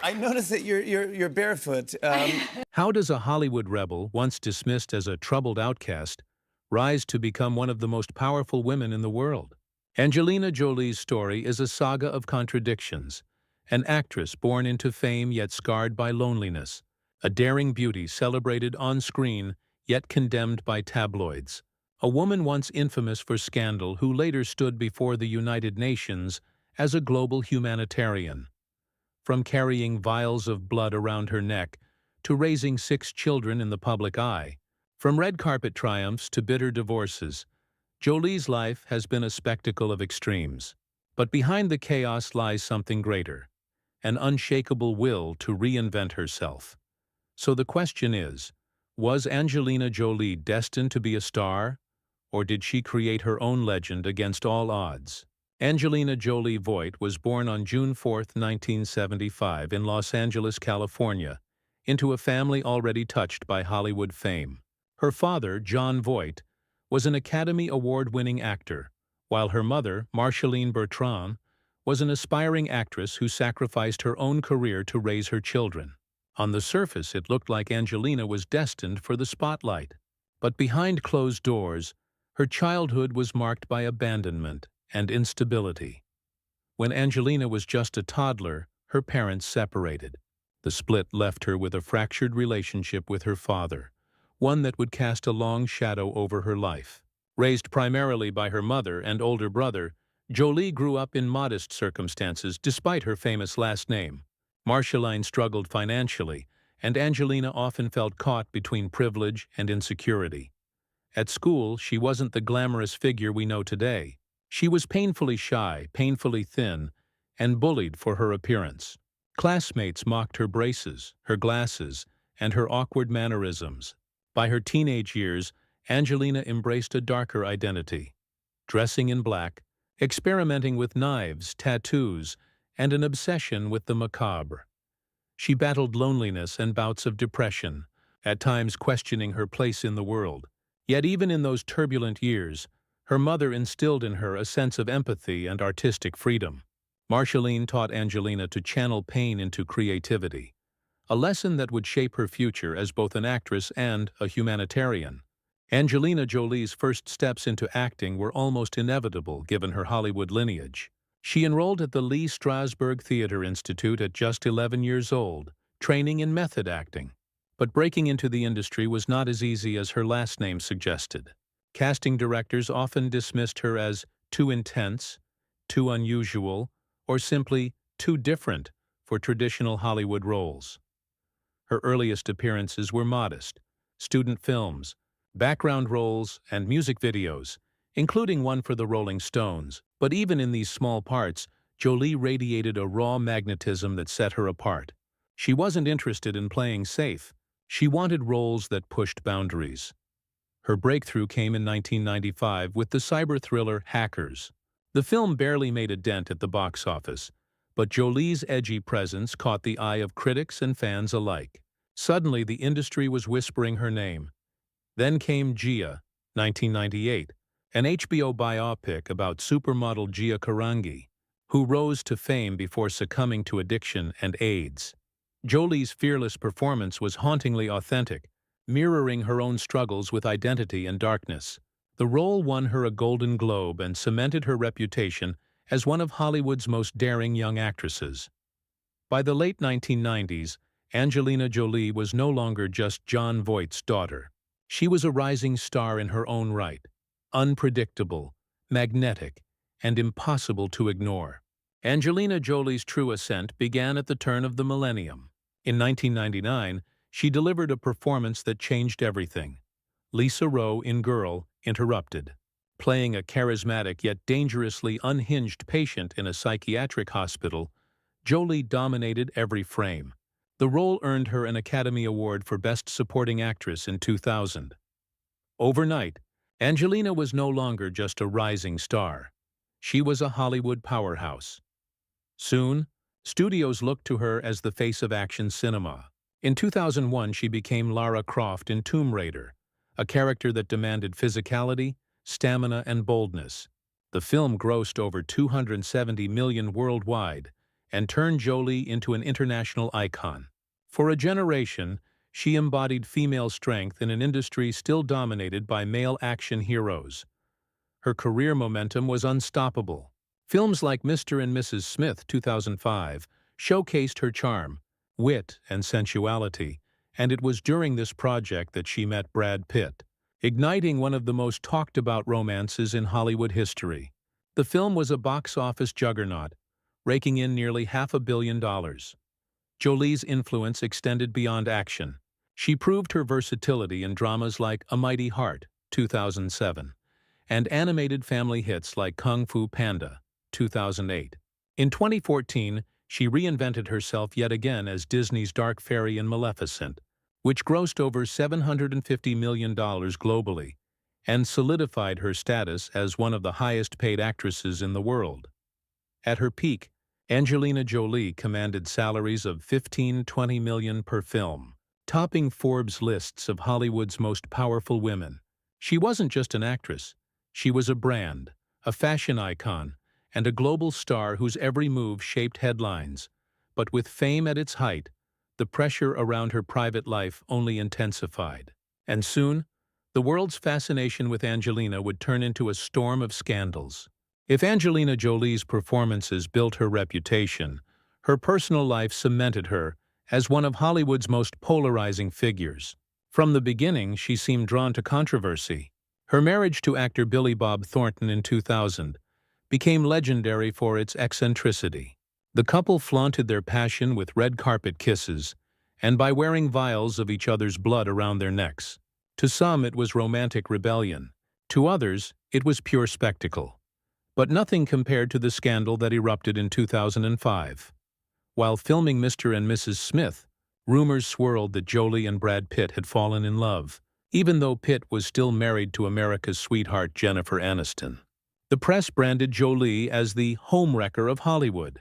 I noticed that you're barefoot. How does a Hollywood rebel, once dismissed as a troubled outcast, rise to become one of the most powerful women in the world? Angelina Jolie's story is a saga of contradictions. An actress born into fame yet scarred by loneliness. A daring beauty celebrated on screen yet condemned by tabloids. A woman once infamous for scandal who later stood before the United Nations as a global humanitarian. From carrying vials of blood around her neck to raising 6 children in the public eye, from red carpet triumphs to bitter divorces, Jolie's life has been a spectacle of extremes. But behind the chaos lies something greater, an unshakable will to reinvent herself. So the question is, was Angelina Jolie destined to be a star, or did she create her own legend against all odds? Angelina Jolie Voigt was born on June 4, 1975 in Los Angeles, California, into a family already touched by Hollywood fame. Her father, Jon Voight, was an Academy Award-winning actor, while her mother, Marceline Bertrand, was an aspiring actress who sacrificed her own career to raise her children. On the surface, it looked like Angelina was destined for the spotlight. But behind closed doors, her childhood was marked by abandonment and instability. When Angelina was just a toddler, her parents separated. The split left her with a fractured relationship with her father, one that would cast a long shadow over her life. Raised primarily by her mother and older brother, Jolie grew up in modest circumstances despite her famous last name. Marceline struggled financially, and Angelina often felt caught between privilege and insecurity. At school, she wasn't the glamorous figure we know today. She was painfully shy, painfully thin, and bullied for her appearance. Classmates mocked her braces, her glasses, and her awkward mannerisms. By her teenage years, Angelina embraced a darker identity. Dressing in black, experimenting with knives, tattoos, and an obsession with the macabre. She battled loneliness and bouts of depression, at times questioning her place in the world. Yet even in those turbulent years, her mother instilled in her a sense of empathy and artistic freedom. Marceline taught Angelina to channel pain into creativity, a lesson that would shape her future as both an actress and a humanitarian. Angelina Jolie's first steps into acting were almost inevitable given her Hollywood lineage. She enrolled at the Lee Strasberg Theatre Institute at just 11 years old, training in method acting. But breaking into the industry was not as easy as her last name suggested. Casting directors often dismissed her as too intense, too unusual, or simply too different for traditional Hollywood roles. Her earliest appearances were modest: student films, background roles, and music videos, including one for the Rolling Stones. But even in these small parts, Jolie radiated a raw magnetism that set her apart. She wasn't interested in playing safe. She wanted roles that pushed boundaries. Her breakthrough came in 1995 with the cyber thriller Hackers. The film barely made a dent at the box office, but Jolie's edgy presence caught the eye of critics and fans alike. Suddenly, the industry was whispering her name. Then came Gia, 1998, an HBO biopic about supermodel Gia Karangi, who rose to fame before succumbing to addiction and AIDS. Jolie's fearless performance was hauntingly authentic, mirroring her own struggles with identity and darkness. The role won her a Golden Globe and cemented her reputation as one of Hollywood's most daring young actresses. By the late 1990s, Angelina Jolie was no longer just Jon Voight's daughter. She was a rising star in her own right, unpredictable, magnetic, and impossible to ignore. Angelina Jolie's true ascent began at the turn of the millennium. In 1999, she delivered a performance that changed everything. Lisa Rowe in Girl, Interrupted. Playing a charismatic yet dangerously unhinged patient in a psychiatric hospital, Jolie dominated every frame. The role earned her an Academy Award for Best Supporting Actress in 2000. Overnight, Angelina was no longer just a rising star. She was a Hollywood powerhouse. Soon, studios looked to her as the face of action cinema. In 2001, she became Lara Croft in Tomb Raider, a character that demanded physicality, stamina, and boldness. The film grossed over $270 million worldwide and turned Jolie into an international icon. For a generation, she embodied female strength in an industry still dominated by male action heroes. Her career momentum was unstoppable. Films like Mr. and Mrs. Smith 2005 showcased her charm, wit, and sensuality, and it was during this project that she met Brad Pitt, igniting one of the most talked-about romances in Hollywood history. The film was a box office juggernaut, raking in nearly $500 million. Jolie's influence extended beyond action. She proved her versatility in dramas like A Mighty Heart 2007 and animated family hits like Kung Fu Panda 2008. In 2014, she reinvented herself yet again as Disney's Dark Fairy in Maleficent, which grossed over $750 million globally and solidified her status as one of the highest-paid actresses in the world. At her peak, Angelina Jolie commanded salaries of $15–20 million per film, topping Forbes' lists of Hollywood's most powerful women. She wasn't just an actress. She was a brand, a fashion icon, and a global star whose every move shaped headlines. But with fame at its height, the pressure around her private life only intensified. And soon, the world's fascination with Angelina would turn into a storm of scandals. If Angelina Jolie's performances built her reputation, her personal life cemented her as one of Hollywood's most polarizing figures. From the beginning, she seemed drawn to controversy. Her marriage to actor Billy Bob Thornton in 2000 became legendary for its eccentricity. The couple flaunted their passion with red carpet kisses and by wearing vials of each other's blood around their necks. To some, it was romantic rebellion. To others, it was pure spectacle. But nothing compared to the scandal that erupted in 2005. While filming Mr. and Mrs. Smith, rumors swirled that Jolie and Brad Pitt had fallen in love, even though Pitt was still married to America's sweetheart Jennifer Aniston. The press branded Jolie as the homewrecker of Hollywood.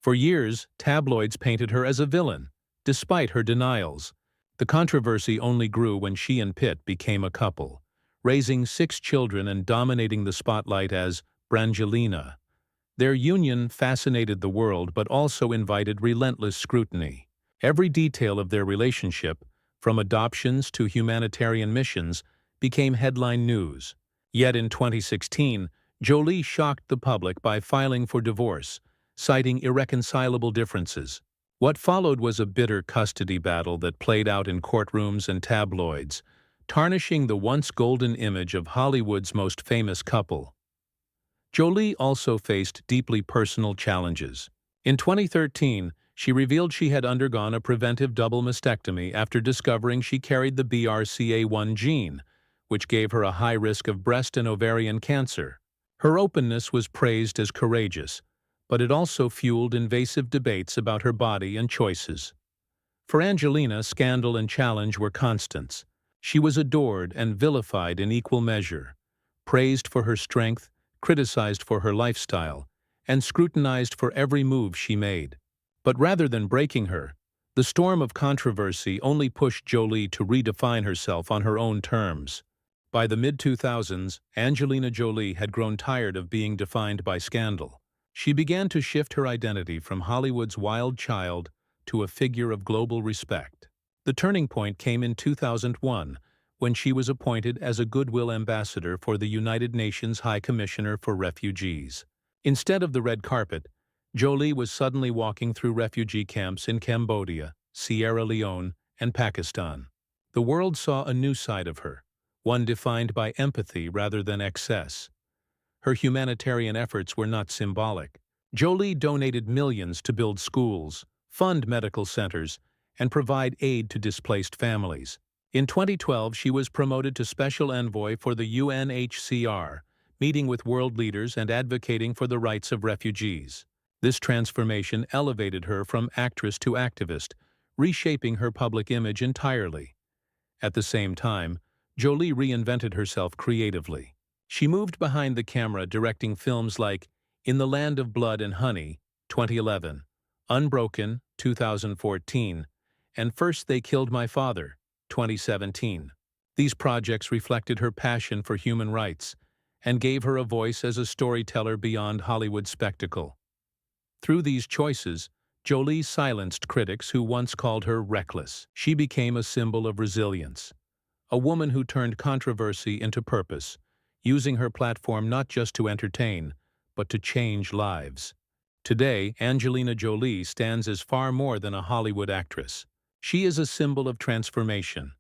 For years, tabloids painted her as a villain, despite her denials. The controversy only grew when she and Pitt became a couple, raising 6 children and dominating the spotlight as Brangelina. Their union fascinated the world but also invited relentless scrutiny. Every detail of their relationship, from adoptions to humanitarian missions, became headline news. Yet in 2016, Jolie shocked the public by filing for divorce, citing irreconcilable differences. What followed was a bitter custody battle that played out in courtrooms and tabloids, tarnishing the once golden image of Hollywood's most famous couple. Jolie also faced deeply personal challenges. In 2013, she revealed she had undergone a preventive double mastectomy after discovering she carried the BRCA1 gene, which gave her a high risk of breast and ovarian cancer. Her openness was praised as courageous, but it also fueled invasive debates about her body and choices. For Angelina, scandal and challenge were constants. She was adored and vilified in equal measure, praised for her strength, criticized for her lifestyle, and scrutinized for every move she made. But rather than breaking her, the storm of controversy only pushed Jolie to redefine herself on her own terms. By the mid-2000s, Angelina Jolie had grown tired of being defined by scandal. She began to shift her identity from Hollywood's wild child to a figure of global respect. The turning point came in 2001, when she was appointed as a Goodwill Ambassador for the United Nations High Commissioner for Refugees. Instead of the red carpet, Jolie was suddenly walking through refugee camps in Cambodia, Sierra Leone, and Pakistan. The world saw a new side of her, one defined by empathy rather than excess. Her humanitarian efforts were not symbolic. Jolie donated millions to build schools, fund medical centers, and provide aid to displaced families. In 2012, she was promoted to Special Envoy for the UNHCR, meeting with world leaders and advocating for the rights of refugees. This transformation elevated her from actress to activist, reshaping her public image entirely. At the same time, Jolie reinvented herself creatively. She moved behind the camera directing films like In the Land of Blood and Honey, 2011, Unbroken, 2014, and First They Killed My Father, 2017. These projects reflected her passion for human rights and gave her a voice as a storyteller beyond Hollywood spectacle. Through these choices, Jolie silenced critics who once called her reckless. She became a symbol of resilience, a woman who turned controversy into purpose, using her platform not just to entertain, but to change lives. Today, Angelina Jolie stands as far more than a Hollywood actress. She is a symbol of transformation,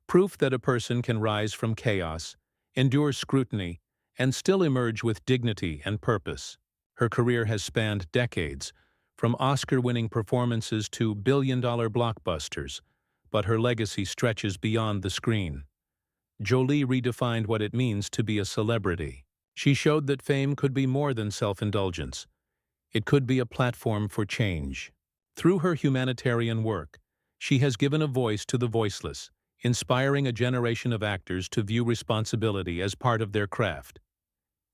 proof that a person can rise from chaos, endure scrutiny, and still emerge with dignity and purpose. Her career has spanned decades, from Oscar-winning performances to billion-dollar blockbusters, but her legacy stretches beyond the screen. Jolie redefined what it means to be a celebrity. She showed that fame could be more than self-indulgence. It could be a platform for change. Through her humanitarian work, she has given a voice to the voiceless, inspiring a generation of actors to view responsibility as part of their craft.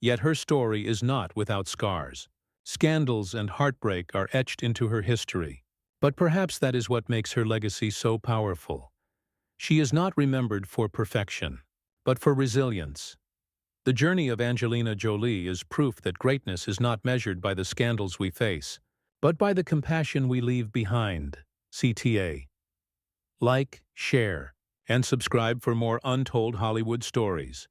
Yet her story is not without scars. Scandals and heartbreak are etched into her history. But perhaps that is what makes her legacy so powerful. She is not remembered for perfection, but for resilience. The journey of Angelina Jolie is proof that greatness is not measured by the scandals we face, but by the compassion we leave behind. CTA. Like, share, and subscribe for more untold Hollywood stories.